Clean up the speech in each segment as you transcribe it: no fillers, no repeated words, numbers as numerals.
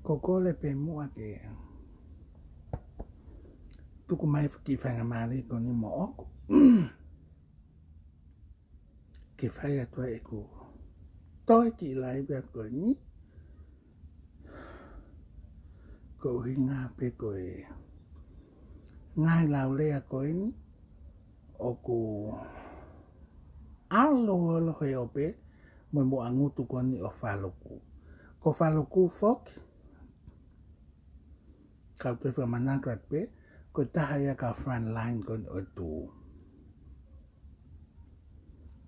Koko le pe mua ke tuku mai ki whanga mari ko ni mo oko. Ke whai atua e ku toi ki lai bea ko ni. Ko hinga pe ko e ngai lau lea ko ni. O ku alo alo he ope mo mo angutu ko ni o Faluku. Ko Faluku fok. Kau te whamanakrat pe. Ko tahaya ka front line ko o tu.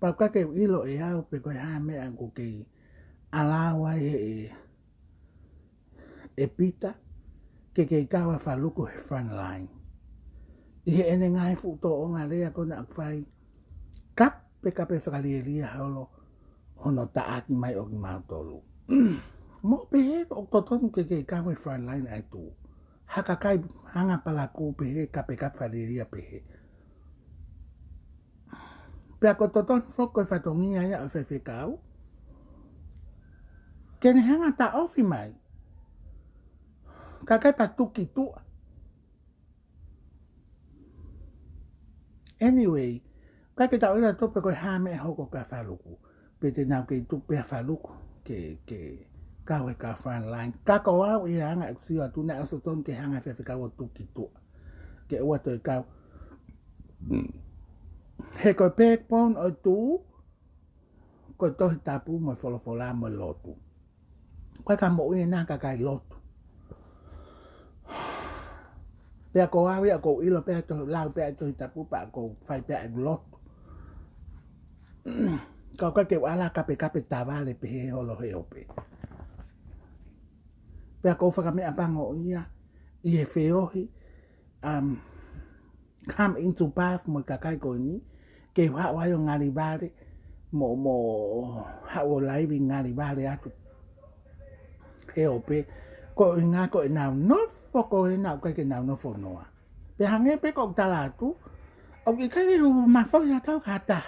Pau ka ke ilo e au pe ko ha mea ko ke alawa e Pita ke kawa Faluku he front line. I he ene ngai fu to o ngā lea ko na whai kap pe kape whakalielia haulo hono taaki mai o ki mautolu. Mo pe he o totonu ke kawa he front line ai tu. Haka kai hanga palaku pe he kape whakalielia pe he. Pea ko toton foko e whatongia ia o whewhekau. Kene hanga ta ofi mai. Ka kai patuki tua. Anyway, ka ke tau ina tope koe hame e hoko ka Faluku. Pe te nau ke tupe a Faluku ke kawe ka front line. Ka ko au i hanga e kusio atu na aso ton ke hanga whewhekau o tuki tua. Ke ua toi kau. He koe pēk pon o tu, koe tohi tapu mo wholofola mo lotu. Koe ka mo ui nā ka kai lotu. Pea ko awi a ko ilo pea tohi lau pea tohi tapu pa ko whai pea e lotu. Kau ka ke wala kape tawale pe he holo he ope. Pea ko whakamea pango ia, i he whiohi, come into path mo kakai ko ni, ke whawai o ngari vare, mo hao laivi ngari vare atu. He ope, ko i ngā ko i nau nofo, ko i nau kai ke nau nofo noa. Pe hange pe ko tala atu, o ki kai hu mawhoi atau kata.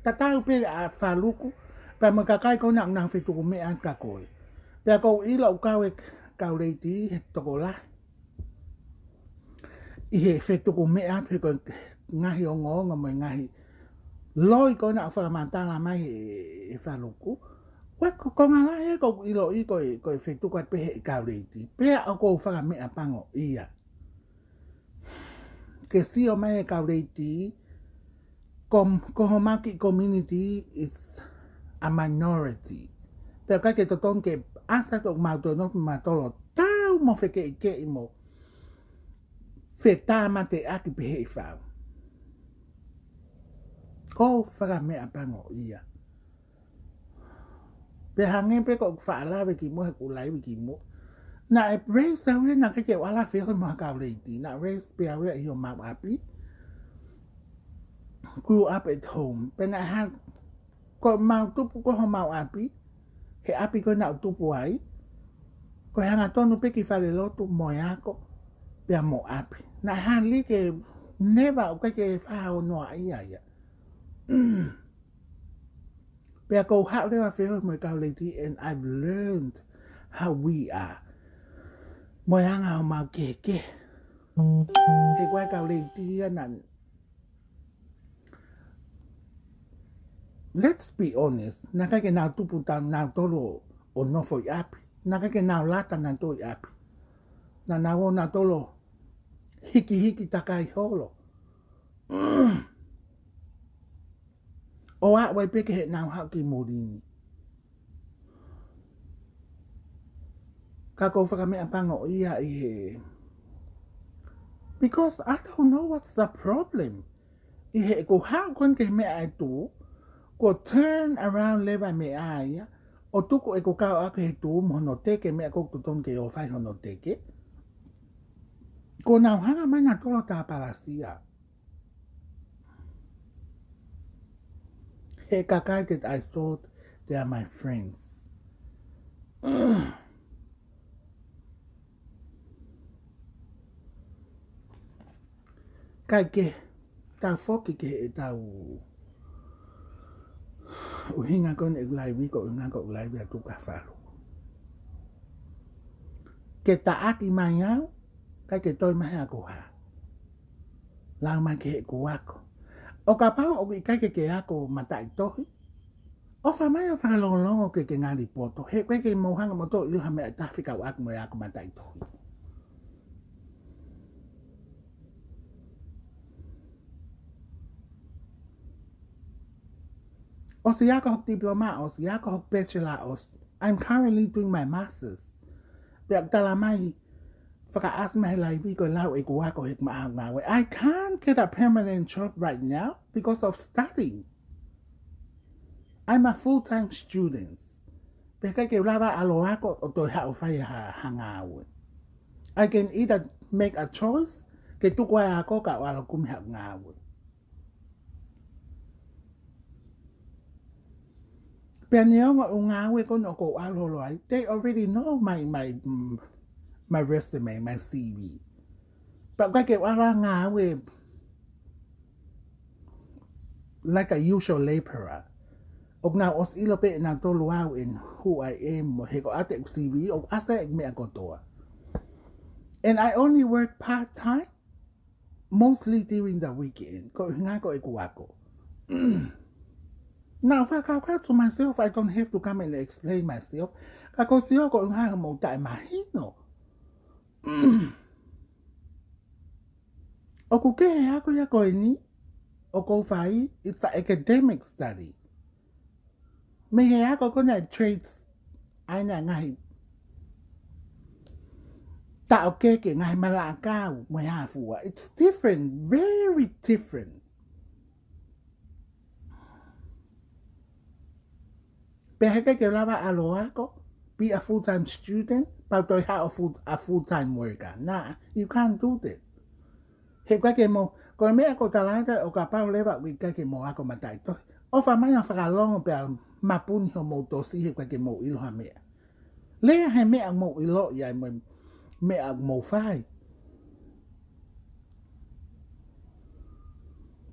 Ta tau pe a Faluku, pe mo kakai ko nau nau whituku mea ka koe. Pe ko ilo kawe kau reiti he toko la. I he whituku mea he ko ngahi o ngonga mo ngahi. Loi ko na whakamantala mai e Faluku. Wai ko ngala he ko ilo i ko e whituku at pehe i kau reiti. Pea o ko whakamea pango ia. Ke sio mai e kau reiti. Kohomaki community is a minority. Pea kai ke toton ke asa tok mautono matolo tau mo wheke i ke i mo. Whetama te aki pehe i whau. Ko whakamea pango ia. Pe hange pe ko whaalawe ki mo he kulaiwi ki mo. Na e race awe na ke wala whio mo kau reiti. Na race pe awe i o mau api. Grew up at home. Pena ha ko mau tupu ko ho mau api. He api ko na tupu ai. Ko hanga tonu pe ki whale lotu mo ako. Pea mo api. Na ha li ke never o ke whao noa ia ia. Pea ko hao rewa whio mo kau leiti and I've learned how we are. Mo hanga o mau ke. He kwa kau leiti na. Let's be honest. Naka ke nau tupu tau nau tolo o nofo i api. Naka ke nau lata nau to i api. Na nau o nau tolo hiki takai holo. O a wai peke he nau hau ki morini. Ka ko whakamea pango ia i he. Because I don't know what's the problem. I he ko hau kon ke mea ai tu. Ko turn around lewa me aia, o tuku e ko kau ake he tū mohono teke mea kok tuton ke o whai hono teke. Ko nau hanga mai na tolo tā palasia. He kakai that I thought they are my friends. Kai ke, tau whoki ke e tau uhinga kon e ulai wiko unga ko ulai wia tuka whalu. ke ta'aki mai au, kai ke toi mai ako ha. Lau mai ke he ku ako. O ka pau o i kai ke ako matai tohi. O wha mai o whakalongolongo ke ngāri poto. He koe ke mohanga mo tō iluha mea tawhika o ako mo e ako matai tohi. O si ako hok diploma, o si ako hok bachelor, I'm currently doing my master's. Pea tala mai, whakaas mai lai wiko lau e kuwako hek maa ngawe. I can't get a permanent job right now because of studying. I'm a full-time student. Pea kai ke rawa alo ako o toi hao whai hangawe. I can either make a choice, ke tukwa ako ka walo kumi hao ngawe. Pea neonga o ngawe kono ko alo loai, they already know my resume, my CV. But kai ke wala ngawe, like a usual laborer. Og now os ilo pe na tolu au in who I am mo he ko ate CV og asa ek me akotoa. And I only work part-time, mostly during the weekend. Ko hinga ko ekuako. Now if I come to myself, I don't have to come and explain myself. Kako siyo ko hinga mo ta imagino. O kuke ako ya ko ni o ko fai, it's an academic study. Me he ako ko na traits ai na ngai ta okay ke ngai malaka mo ha fuwa. It's different, very different. Pe he ke lava alo ako be a full-time student, but to have a full-time worker. Nah, you can't do that. He ke mo ko me ako talanga o ka pa leva wi ke mo ako matai to. O fa mai fa long pe mapuni ho mo to si he ke mo ilo ha me. Le he me mo ilo ya me mo fai.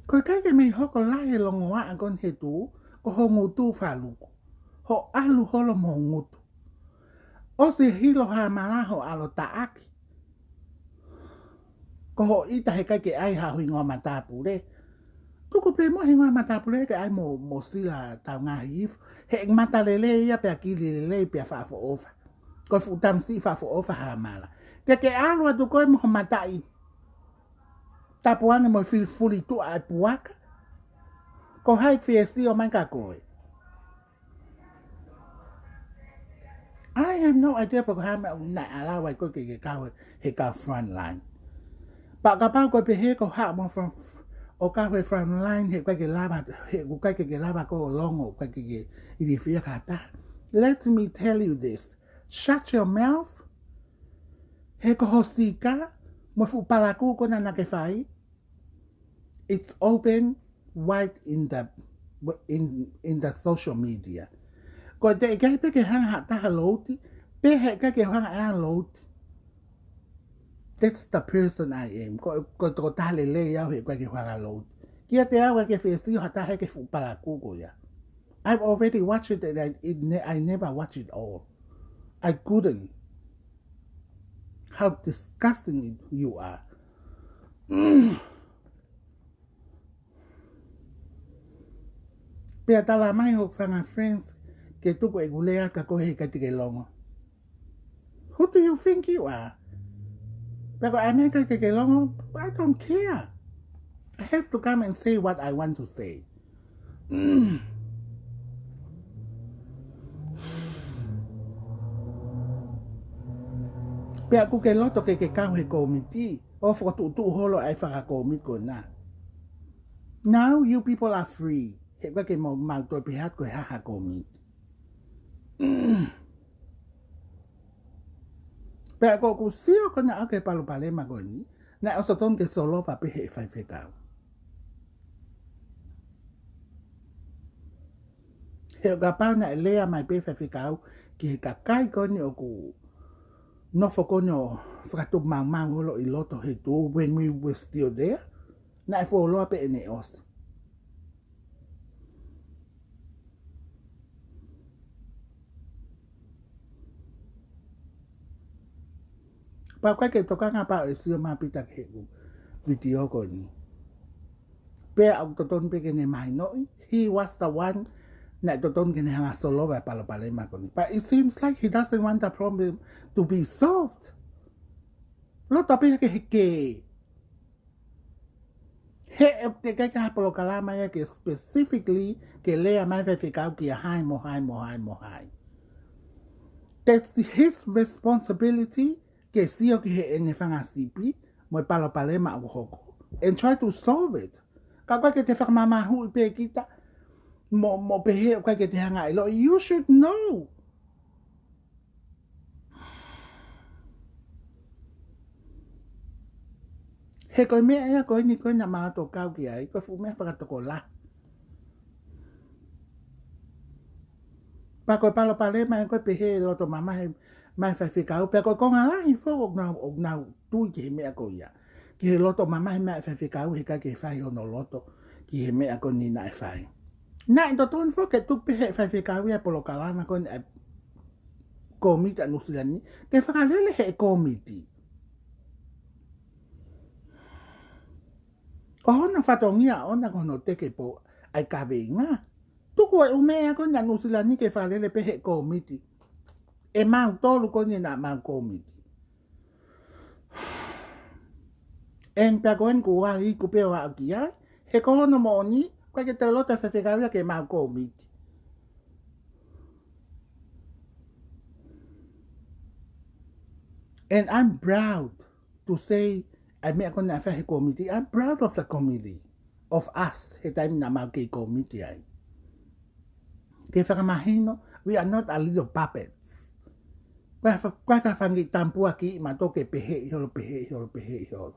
Ko ke me ho ko la he longo wa kon he tu ko ho ngutu Faluku. Ho alu ho lo mo ngutu. O se hilo ha mala ho alo taaki. Ko ho ita he ke ai ha huinga matapu le. Tuku pe mo hinga matapu le ke ai mo sila tau Ikahihifo. He mata lele ia pe akili lele pe fa fo ofa. Ko fu tam si fa fo ofa ha mala. Ke alu atu ko mo matai. Tapuanga mo fuli tu ai puaka. Ko hai fiesi o man ka koe. I have no idea because I'm not allowed to go to the front line. But kapag ko pihe ko ha mo from o ka front line he ko ke lava ko longo ko ke idifia kata. Let me tell you this. Shut your mouth. He ko hosika mo fu palaku ko na nakefai. It's open wide in the social media. Ko te kai pe ke hanga ta haloti pe he ka ke hanga haloti. That's the person I am. Ko ta le ya he ka ke hanga haloti. Kia te awa ke fesi hata he ke fu para ko ya. I've already watched it and I never watched it all. I couldn't. How disgusting you are. Pe tala mai ho fanga friends ke tuku e gulea ka kohe ka tike longo. Who do you think you are? Pero I make ka tike longo, I don't care. I have to come and say what I want to say. Pe aku ke loto ke kau he komiti, o fotu tu holo ai whaka komit ko na. Now you people are free. He ka ke mo to pihat ko ha komit. Pero ako siyo ko na ake palupale magoni na osoton ke solo pa pe he fai fekao. He ka na lea mai pe fai fekao ki ka kai ko ni oku no foko no fratu mamang holo iloto he tu when we were still there. Na fo lo pe ene os. Pa kwa ke toka nga pa esi o mapita ke video ko ni. Pe au toton pe ke ne mai no. He was the one na toton ke ne hanga solo ba palo palema ko ni. But it seems like he doesn't want the problem to be solved. Lo tapi ke he te ka ka polo kalama ya ke specifically ke lea mai fe fikau ki hai mo hai. That's his responsibility que si o que ene fanga sipi mo palo palema o hoko and try to solve it. Kakwa ke te whakamama hui pe kita mo pehe o kai ke te hanga ilo. You should know. He koe mea ea koe ni koe na maato kau ki ai, koe fu mea whakatoko la. Pa koe palo palema e koe pehe lotomamahi mai whai whikau, pe koe konga lahi fo o nau tui ki he mea koe ia. Ki he lotomamahi mai whai whikau he kai ke whai hono loto ki he mea koe ni na e whai. Na e toton fo ke tuk pehe whai whikau ia polo kalama koe ni komiti anusirani, ke whakalele he komiti. O hona whatongia ona kono teke po ai kawe inga. Tuku e umea koe na nusilani ke whalele pehe komiti. E mau tolu koe na mau komiti. En pia koen kua i kupeo a ki ai. He kohono mo ni, koe ke te lota whewhekawia ke mau komiti. And I'm proud to say, I mea koe na whehe komiti. I'm proud of the committee. Of us, he taimi na mau ke komiti ai. Ke whakamahino, we are not a little puppets. Kwa ka whangi tampua ki ma toke pehe i holo.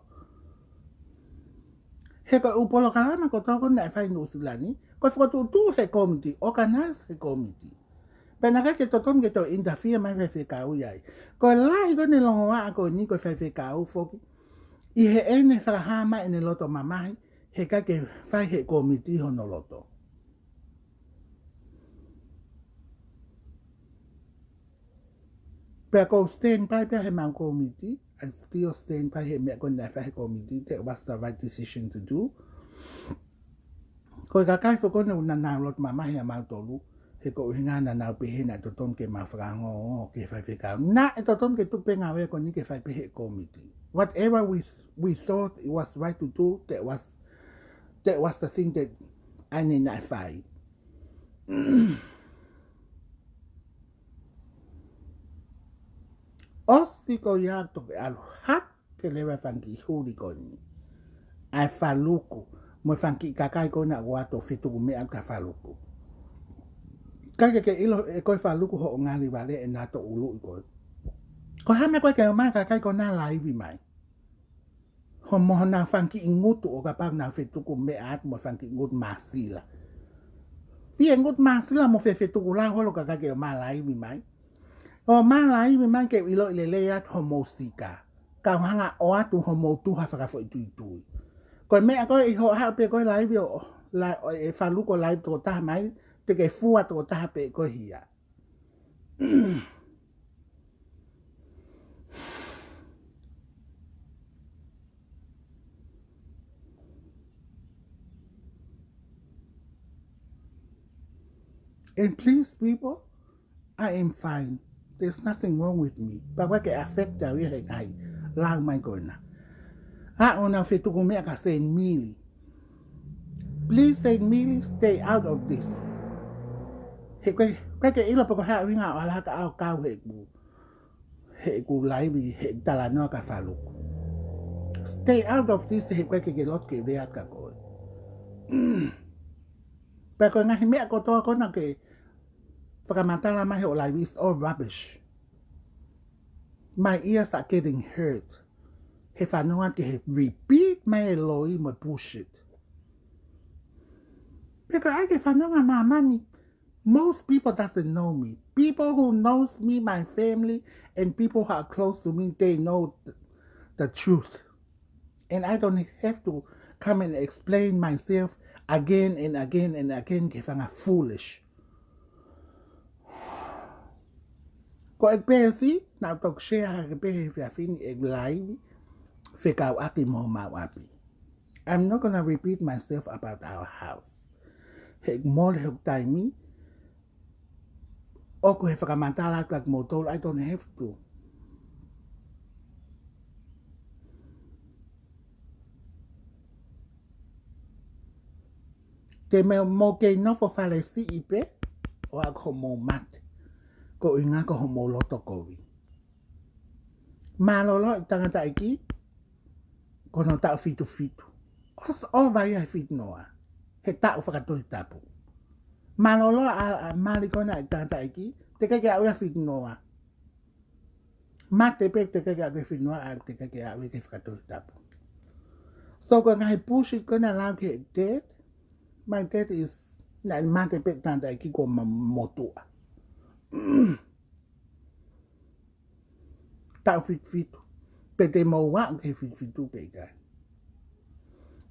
He koe upolo kalama ko toko na e whai nusilani, koe whakatutu he komiti, organize he komiti. Pena ka ke toton ke to interfere mai whewhekau iai. Koe lahi koe ne longo wa ako ni koe whewhekau foki, i he ene whakahama ene lotomamahi, he ka ke whai he komiti hono loto. Pea ko stand by pea he mau komiti, I still stand by he mea koe na whai he komiti, that was the right decision to do. Koe ka kai whako ne una nau lotomamahi a mau tolu, he ko hinga na nau pehe na toton ke mawhakango ke whai whekau. Na e toton ke tupe ngā wea ko ni ke whai pehe komiti. Whatever we thought it was right to do, that was the thing that I need not fight. Osi ko ia toke alo hak ke lewa whanki huri ko ni. Ai Faluku, mo whanki kakai ko na wato whetuku mea ka Faluku. Kake ke ilo e koe Faluku ho o ngāri wale e nato ulu i koe. Ko hame koe ke o mai kakai ko nā laivi mai. Ho moho nā whanki ingutu o ka pau nā whetuku mea atu mo whanki ingutu māsila. Pia ingutu māsila mo whetuku la holo kakai ke o mai laivi mai. O malai me man ke ilo ile lea ho mosika. Ka hanga o atu ho motuha whakafo i tui. Koe mea koe i ho hao pe koe laivi o e Faluku laivi tō taha mai, te ke fua tō taha pe koe hia. And please people, I am fine. There's nothing wrong with me. But what can affect the way I lang my gona. Ona whetuku mea ka SeiniMili. Please SeiniMili, stay out of this. He koe ke ilo poko hea ringa o ala ka au kau he ku laivi he talanoa ka Faluku. Stay out of this he koe ke lot ke rea ka koe. Pero koe ngahi mea kotoa kona ke whakamatala mahi o laivi is all rubbish. My ears are getting hurt. He whanua ke he repeat mai eloi mo bullshit. Because I ke whanua mamani. Most people doesn't know me. People who knows me, my family, and people who are close to me, they know the truth. And I don't have to come and explain myself again and again and again ke whanga foolish. Ko ek pesi, na tok share ke pehe fiafini ek live, faka'osi mo mauapi. I'm not gonna repeat myself about our house. Hek mol hek taimi, oko he whakamantala kak motol, I don't have to. Te me mo ke no fo fale si ipe, o ako mo mat, ko inga ko mo loto kowi. Malolo tangata iki, ko no tau fitu fitu. Os o vai ai fitu noa, he tau whakatoi tapu. Malolo a malikona tangata iki, te kake au ya fitu noa. Mate pe te kake au fitu noa, a te kake au ke whakatoi tapu. So ko ngai pushi kona lau ke dead, my dad is na mate pe tangata iki ko motua. Tau fitu. Pe te mo wa ke fitu pe kai.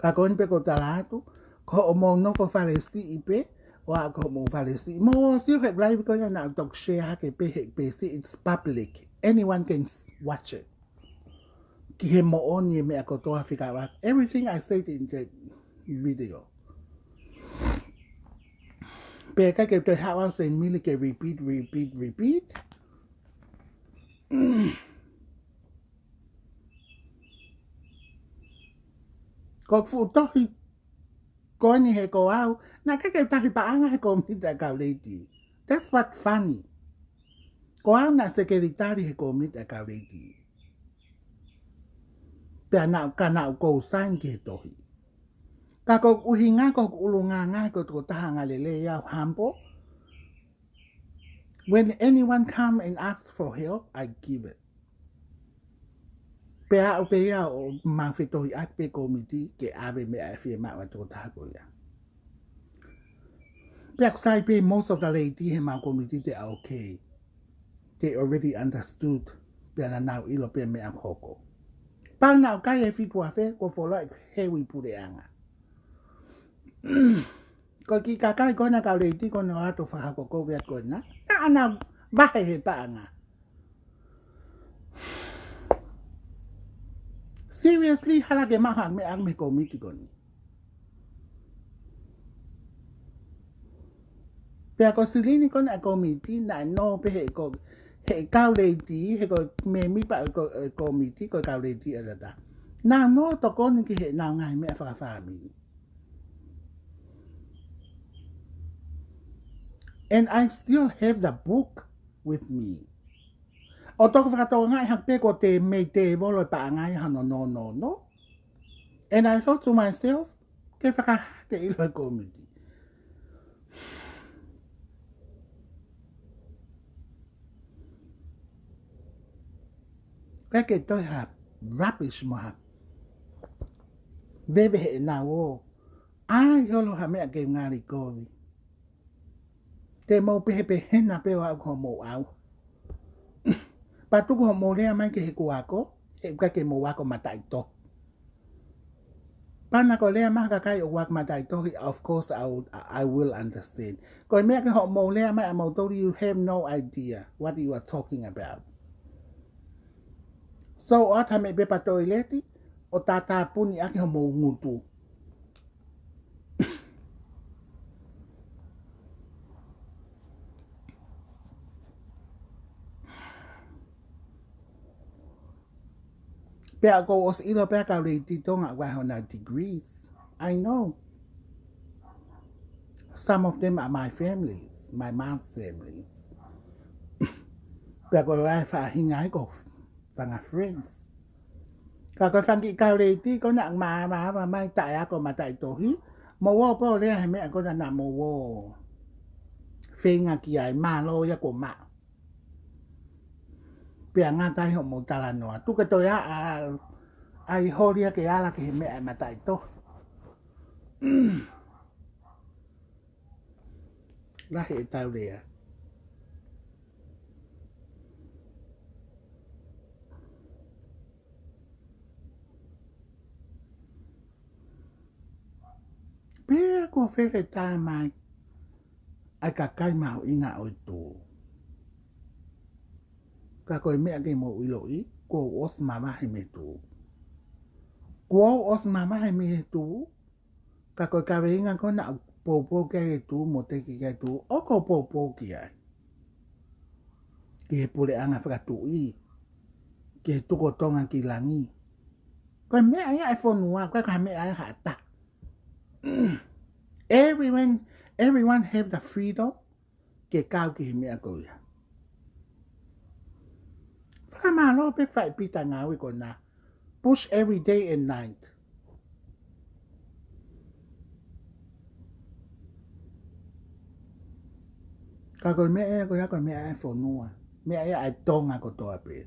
Ka kon pe ko talatu, ko o mo no fo fale si ipe, o a ko mo fale si. Mo si hek live ko na tok share ke pe hek pe si, it's public. Anyone can watch it. Ki he mo on ye me a ko toa whikawa. Everything I said in the video. Pe ka ke te hawa SeiniMili ke repeat. Ko fu tohi ko ni he ko au, na ka ke tahi paanga he ko mita ka leiti. That's what funny. Ko au na sekretari he ko mita ka leiti. Pea na ka na ko sign ke tohi. Ka ko uhinga ko ulunga ko tahanga lele ya hampo. When anyone come and ask for help, I give it. Pea o mang fetohi ak pe komiti ke ave me a firma wa to tago ya. Pea sai pe most of the lady he mang komiti they are okay. They already understood. Pea na now ilo pe me a hoko. Pau now kaya fitu afe ko for like hewi pure anga. Ko ki kakai ko na ka lady ko no ato fa ko vea ko na. Ta ana bahe he paanga. Seriously, halage mahang me ang me komiti ko ni. Pea ko silini ko na komiti na no pe he ko he kau lady he ko me mi pa ko komiti ko kau lady alata. Na no to ko ni ki he na ngai me fa family. And I still have the book with me. O toko whakatoa ngai hak te ko te me te volo pa ngai hano no. And I thought to myself, ke whakahate ilo komiti. Kake toi ha rubbish mo ha. Veve he na o. Ai holo ha mea ke ngari kovi. Te mo pehe na pe wa ko mo au. Patu ko mo lea mai ke he kuako, he kake mo wako matai to. Pana ko lea maha kakai o wak matai to, of course I will understand. Ko mea ke ho mo lea mai amo tori, you have no idea what you are talking about. So o tame be pato ileti, o tata puni ake ho mo ngutu. Pea ko os ilo pea ka reiti tonga wahona degrees. I know. Some of them are my families, my mom's families. Pea ko ai wha hingai ko whanga friends. Ka ko whangi ka reiti ko na mai tai ako matai tohi. Mo wo po lea he mea ko na mo wo. Whenga ki ai malo ya ko ma. Pea ngatai ho mo tala noa. Tuka to ya ai horia ke ala ke he mea matai tohi. Lahi e tau rea. Pea ko where tā mai. Ai ka kai mau inga o tō. Kako mea ke mo iloi, ko os mamahi me tu. Ko os mamahi me tu, kako ka veinga ko na popo ke tu, mo te ki ke tu, o ko popo ki ai. Ki he pule anga whakatui, ki he tuko tonga ki langi. Ko mea ia e whonua, ko ka mea ia hata. Everyone have the freedom ke kau ki he mea ko ia. Whakamalo pe whai pita ngawi ko na. Push every day and night. Ka koe mea ko ia koe mea e whonua. Mea ia e tonga ko toa pe.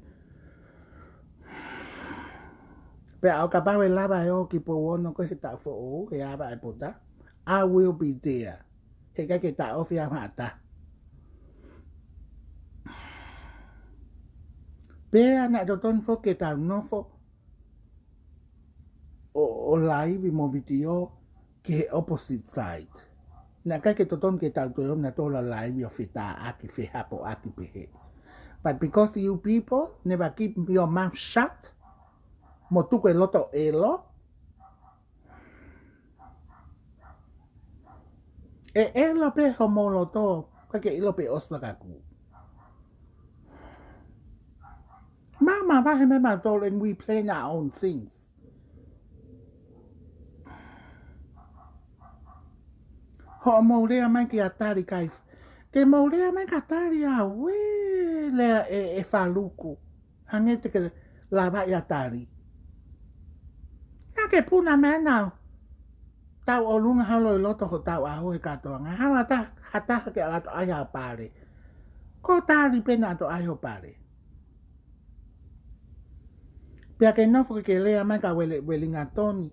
Pe au ka pawe lava e o ki po ono ko he ta fo o, he ava e pota. I will be there. He ka ke ta ofi a hata. Pea na to ton fo ke ta nofo. O live mo video ke opposite side. Na kai ke toton ke tau toyom na tola live o fita aki fe hapo aki pehe. But because you people never keep your mouth shut, mo tuko e loto elo, e elo pe homo loto, kai ke ilo pe osla kaku. Mama vahe me matol and we plan our own things. Ho maurea mai ki atari kai. Ke maurea mai ka atari a we lea e faluku. Hangete ke lava i atari. Ia ke puna mena. Tau o lunga halo i loto ho tau aho e katoa. Nga hala ta hataha ke alato aia pare. Ko tari pena ato aio pare. Pia ke nofo ke lea mai ka welinga toni.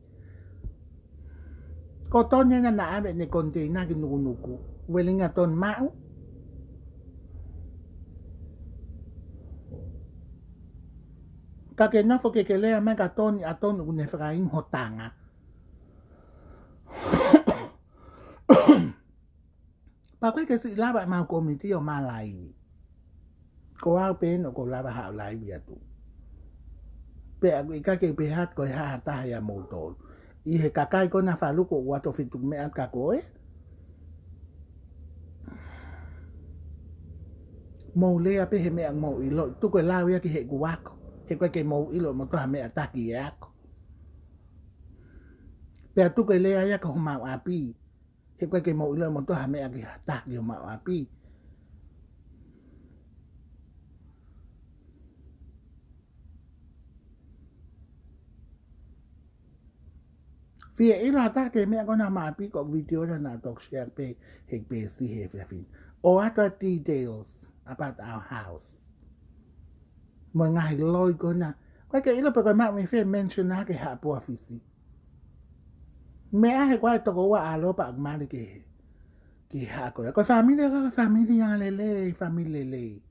Ko toni nga na abe ne konteina ki nuku. Welinga ton mau. Ka ke nofo ke lea mai ka toni a toni une whakain ho tanga. Pa koe ke si lava mau komiti o ma laivi. Ko au pen o ko lava hao laivi atu. Pe aku ika ke pehat ko ha hata ya motol. I he kakai ko na faluku o wato fituk me at kakoe. Mo lea pe he mea mo ilo. Tuko e lau ia ki he guwako. He koe ke mo ilo mo toha mea taki e ako. Pe tuko e lea ia ka ho mau api. He koe ke mo ilo mo toha mea ki taki ho mau api. Fia ila ta ke mea kona maapi ko video na tok share pe hek pe si he fin. O ata details about our house. Mo ngahi loi kona. Kwa ke ilo pe ko maa me fe mention na ke hapo afisi. Mea he kwa toko wa alo pa agmari ke hako. Ko familia yang lele, familia lele.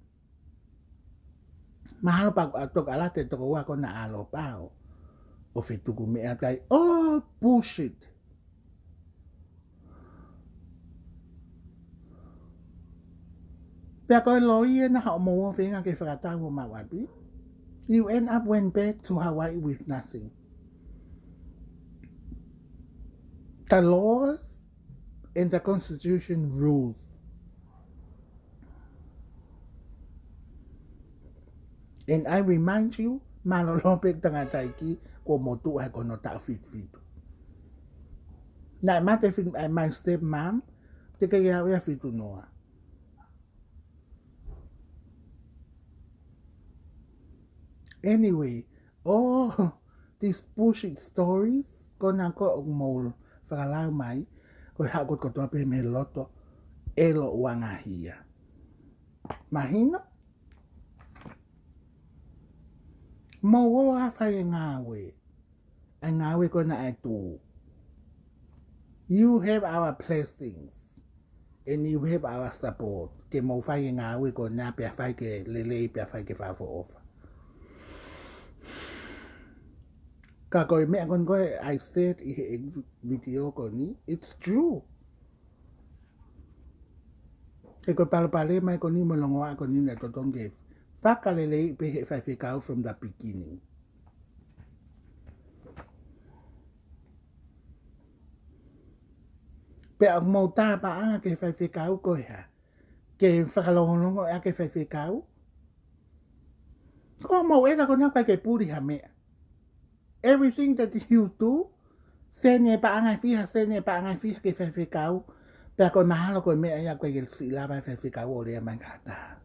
Mahalo pa tok alate toko wa kona alo pao. O fetuku mea kai, oh, bullshit. Pea koe loi e na hao moa whenga ke whakatau o mawapi. You end up went back to Hawaii with nothing. The laws and the constitution rules. And I remind you, malolopek tangataiki, ko motu ai kono ta fit. Na mate fin my stepmom, te ke ya fitu noa. Anyway, all these bullshit stories, kona ko og mol whakalau mai, ko hakot ko tope me loto, elo wangahia. Mahina? Mo wo hawhai ngawe. Ngawe kona e tu. You have our blessings. And you have our support. Ke mo whai ngawe kona pia whai ke lele pia whai ke whafo ofa. Ka koe mea kon koe I said I he video koni. It's true. Ke koe palopale mai koni mo longoa koni na totonge Whakalele pe he whaiwhekau from the beginning. Pe a mō tāpa anga ke whaiwhekau koe ha. Ke whakalongolongo a ke whaiwhekau. Ko mō era ko nā ke puri ha mea. Everything that you do, sene pa angai fiha ke whaiwhekau. Pe a koe mahalo koe mea ia koe ke silaba whaiwhekau o rea mai kata.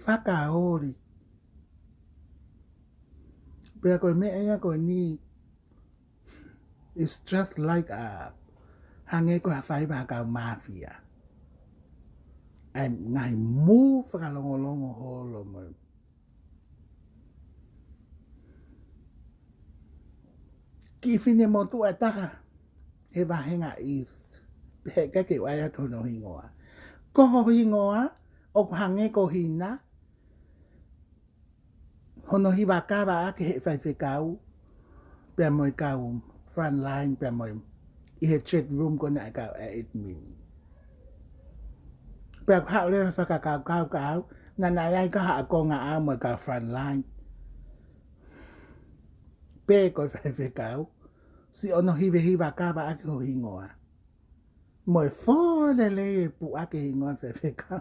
Faka'osi. Pe a koe mea ia koe ni. It's just like a hange ko hawhai kau mafia. Ai ngai mu whakalongolongo holo mo. Ki whine mo tu ataha. He wahenga is. He kake waia tono hingoa. Koho hingoa. O hange ko hina. Hono hiwa kawa ake he whaiwhekau. Pea moi kau front line. Pea moi I he chat room ko na kau a admin. Pea hao lea whakakau. Nana iai ka haa ko ngā au moi kau front line. Pea ko whaiwhekau. Si ono hiwa kawa ake ho hingoa. Moi fōle le pu ake hingoa whaiwhekau.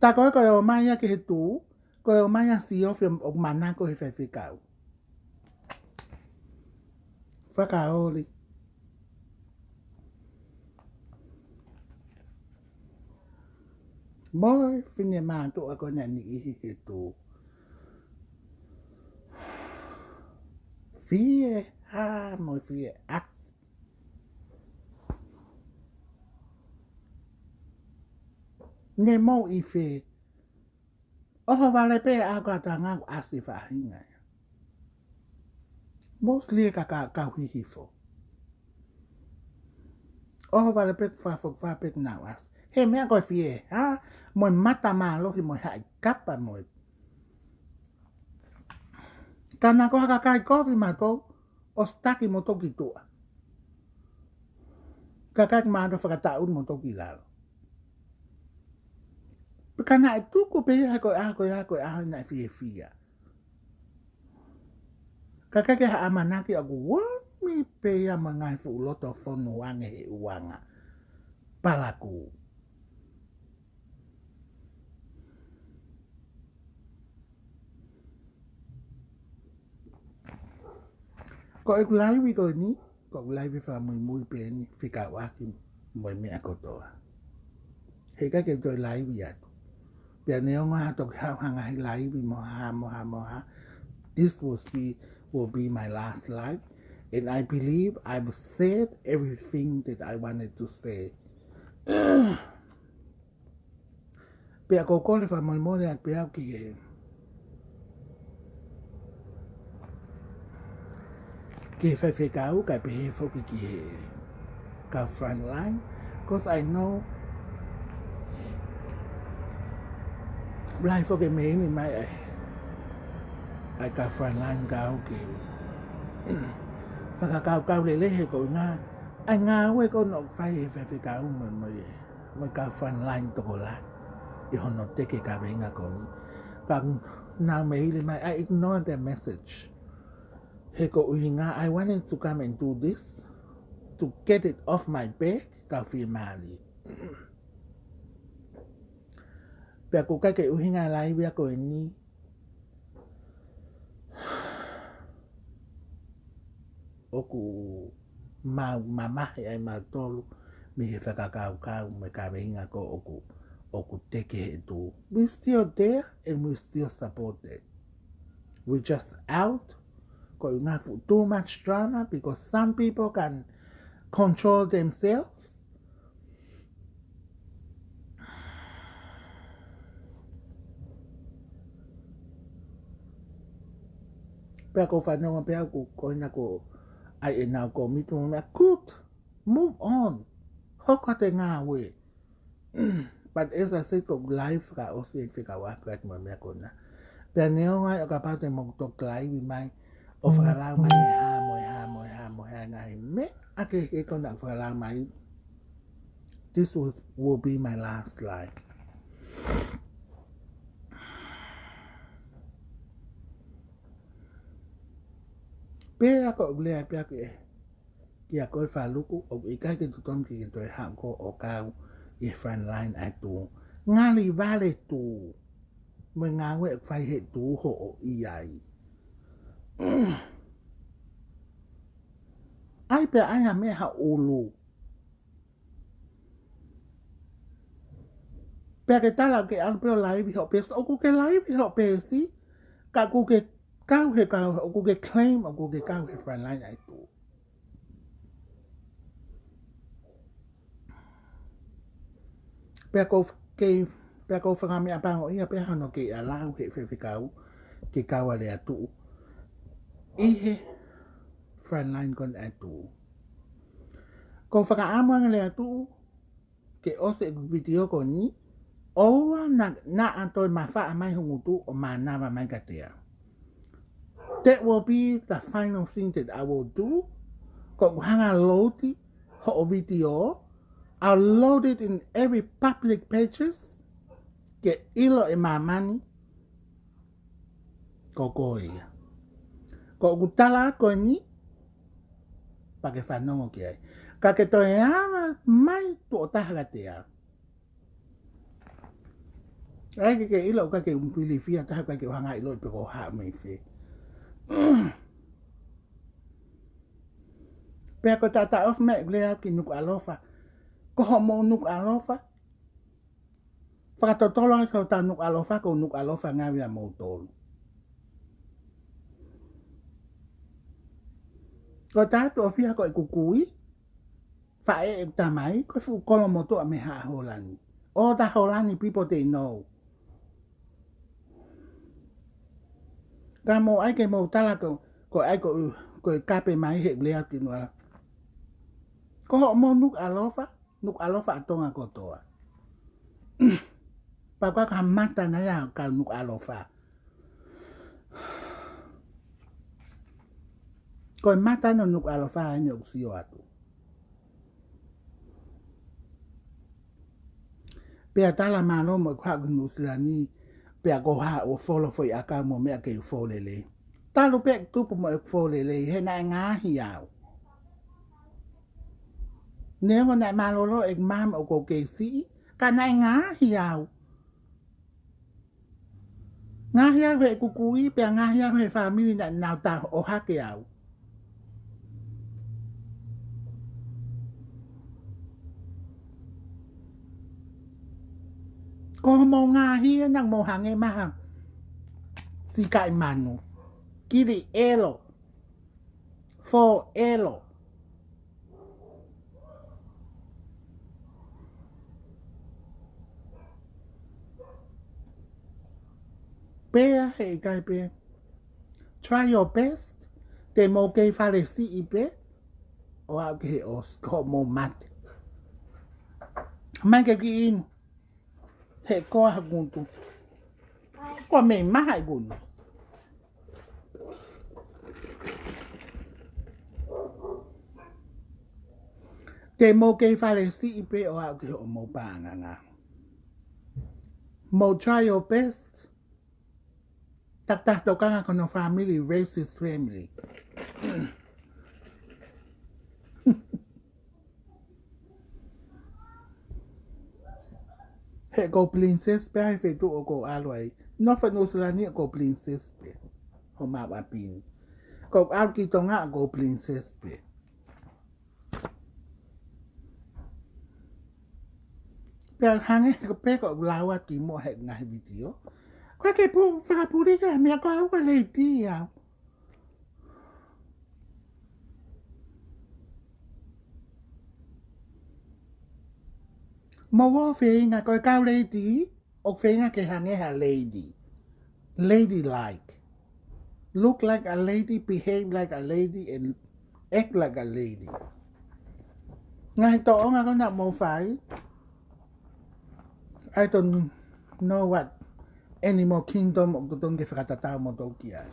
Ta koe koe o mai ake he tū. Koe o mai a si ofi o mana ko he whaiwhekau. Faka'osi. Moi whine mātu a koe ni ihi he tū. Fie ha moi fie aks. Ne mo I whi. Oho wale pe a kata ngā asi whahinga. Mostly ka Ikahihifo. Oho wale pe whapek nau as. He mea koe fie ha. Moi mata maa lohi moi hai kapa moi. Kana ko haka kai kofi mato. O staki mo toki tua. Kakai maa do whakatau mo toki lalo. Kana e tuku pe ia koe aho na fie fia. Kakai ke ha amanaki aku wami pe ia mangai fu loto fonu wange he uanga. Palaku. Ko e kulaiwi koe ni. Ko kulaiwi wha mui pe ni. Whika waki moi mea kotoa. He kake toi laiwi atu. Pea neonga hato ki hau hanga hi laiwi moha. This will be my last life. And I believe I've said everything that I wanted to say. Pea ko kore wha moimore at pea ki he. Ki he whaiwhekau kai pe he whoki ki he. Ka front line. Because I know Lai whoke me ni mai ai ka front line kau ki. Whakakau lele he ko ngā. Ai ngā ue ko no whai he whaiwhekau moi ka front line toko la. I hono teke ka venga ko ni. Ka nā me hili mai, I ignore the message. He ko uhinga, I wanted to come and do this. To get it off my back, ka SeiniMili. Pea ko kai ke uhinga lai wia ko ni. Oku mamahi ai tolu me he whakakau me ka venga ko oku teke he tu. We still there and we still supported. We just out. Ko ngā too much drama because some people can control themselves. Pea ko whanonga pea ko ina ko ai enau ko mitu mea good. Move on. Hoko te ngā we. But as I said, ko live faka'osi e whikawaka at mo mea kona. Pea neo ngai o ka pate mo tok live mai. O whakalau mai ha ngai me. Ake he kona whakalau mai. This will be my last slide. Pea ko blea pea ke kia koe Faluku o ikai ke tuton ki toi hako o kau i front line ai tu. Ngali vale tu. Mo ngawe fai he tu ho o iai. Ai pea ai me ha ulu. Pea ke tala ke alpeo live ho pesa o ku ke live ho pesi. Ka ku ke kau he kau o ku ke claim o ku ke kau he front line ai tu. Pea ko whakame apango ia pea hano ke alau he whewhikau ke kaua Leatu'u. Ihe frontline kon atu. Ko whakaamuanga Leatu'u ke ose video ko ni oua na antoi mawha mai hungutu o manawa mai katea. That will be the final thing that I will do. Ko hanga loadi ho o video. I'll load it in every public pages. Ke ilo e mamani. Ko koia. Ko utala ko ni. Pake whanongo ki ai. Ka ke toi awa mai tu o taha te a. Ai ke ilo ka ke umpili fia taha ka ke hanga ilo i peko haa mai whi. Pea ko tata of me lea ki nuku alofa. Ko homo nuku alofa. Whakatotolo ai kau ta nuku alofa ko nuku alofa ngawi a mautolu. Ko tātu o whia ko i kukui, whae e tamai, ko fu kolo moto a me haa holani. All the holani people they know. Ka mo ai ke mo tala ko ai ko i kape mai he lea ki nuala. Ko ho mo nuk alofa atonga kotoa. Papa ka mata na ya ka nuk alofa. Ko mata no nuk alofa ni oksio atu. Pea tala malo mo kwa gunusirani pea ko ha o follow foi aka mo me ke folele. Talo pe tupu mo folele he na ngahi au. Nengo na malolo ek mam o ko ke si ka na ngahi au. Ngahi au he kukui pea ngahi au he family na nauta o hake au. Ko mo ngahi nang mo hange maha. Si kai manu. Kiri elo. Fo elo. Pea he kai pea. Try your best. Te mo kei fale si ipe. O au ke o ko mo mat. Mai ke ki in. He koa hakuntu. Ko me maha i gunu. Te mo kei fale si ipe o au ke o mo paanga nga. Mo try your best. Fakatokanga Ko family, racist family. He ko princess pe ai fe tu o ko alwai. No fa no sala ni ko princess pe. Ho ma ba pin. Ko al ki tonga ko princess pe. Pe hange ko pe ko lawa ki mo he ngai video. Ko ke pu fa pu ri ka me ko au ko le ti ya. Mo wo fe nga ko ka lady o fe nga ke hange ha lady. Lady like. Look like a lady, behave like a lady, and act like a lady. Ngay to nga ko na mo fai. I don't know what animal kingdom of the ke whakatata mo tau ki ai.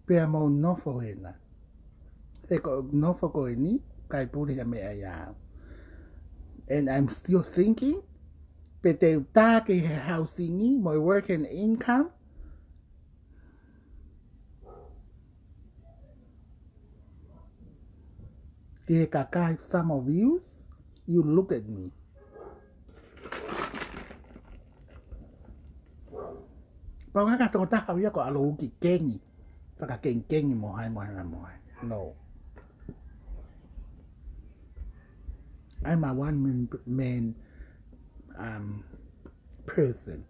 Pea mo nofo hena. He ko nofo ko ni kai puri a mea ia. And I'm still thinking, pe te utake he housingi, my work and income, he kakai some of you look at me. Pa ngaka tō taha wia ko alo uki kengi. Whaka kengi mo hai. No. I'm a one-man person.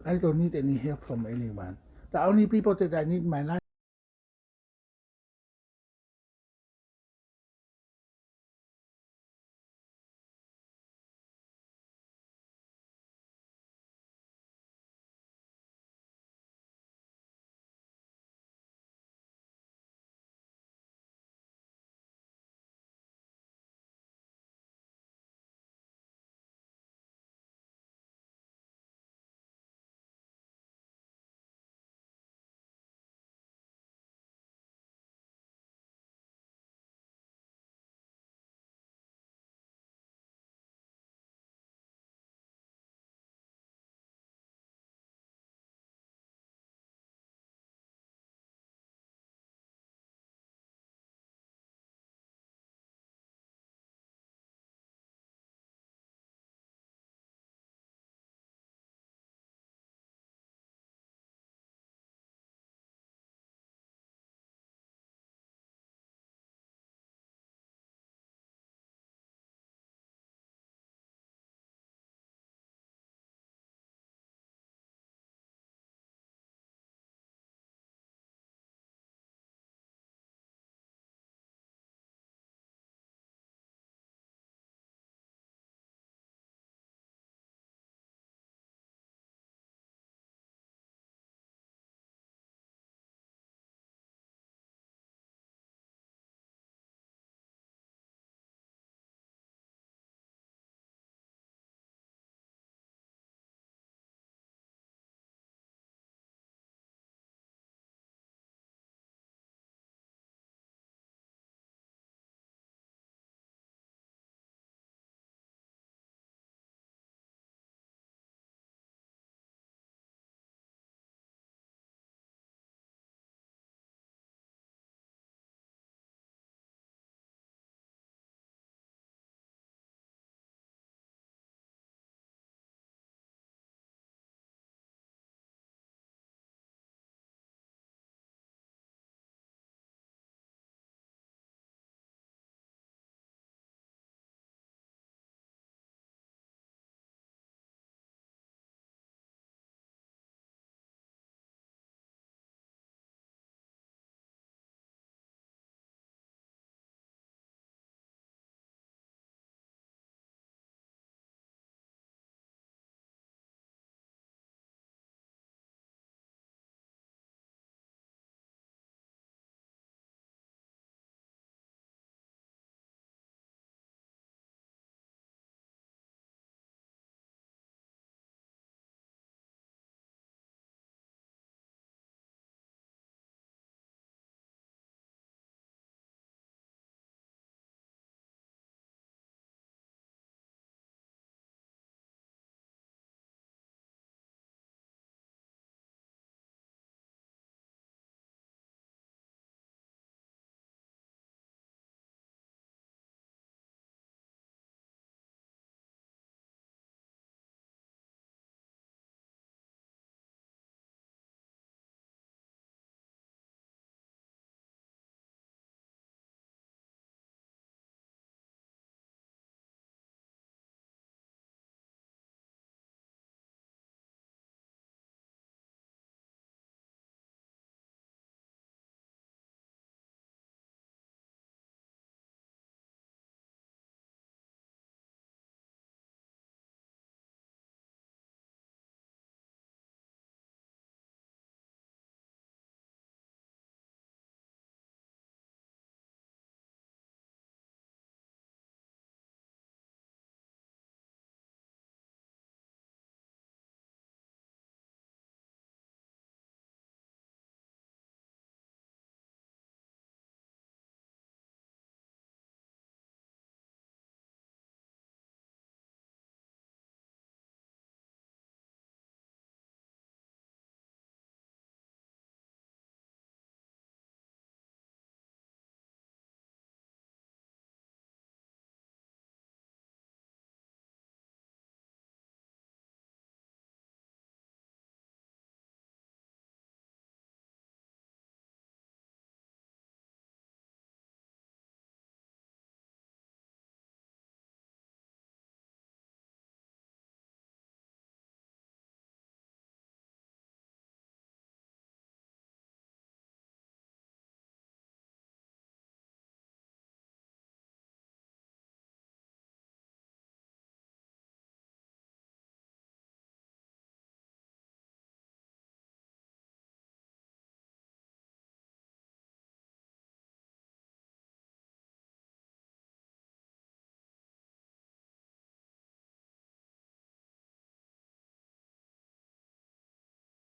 I don't need any help from anyone. The only people that I need in my life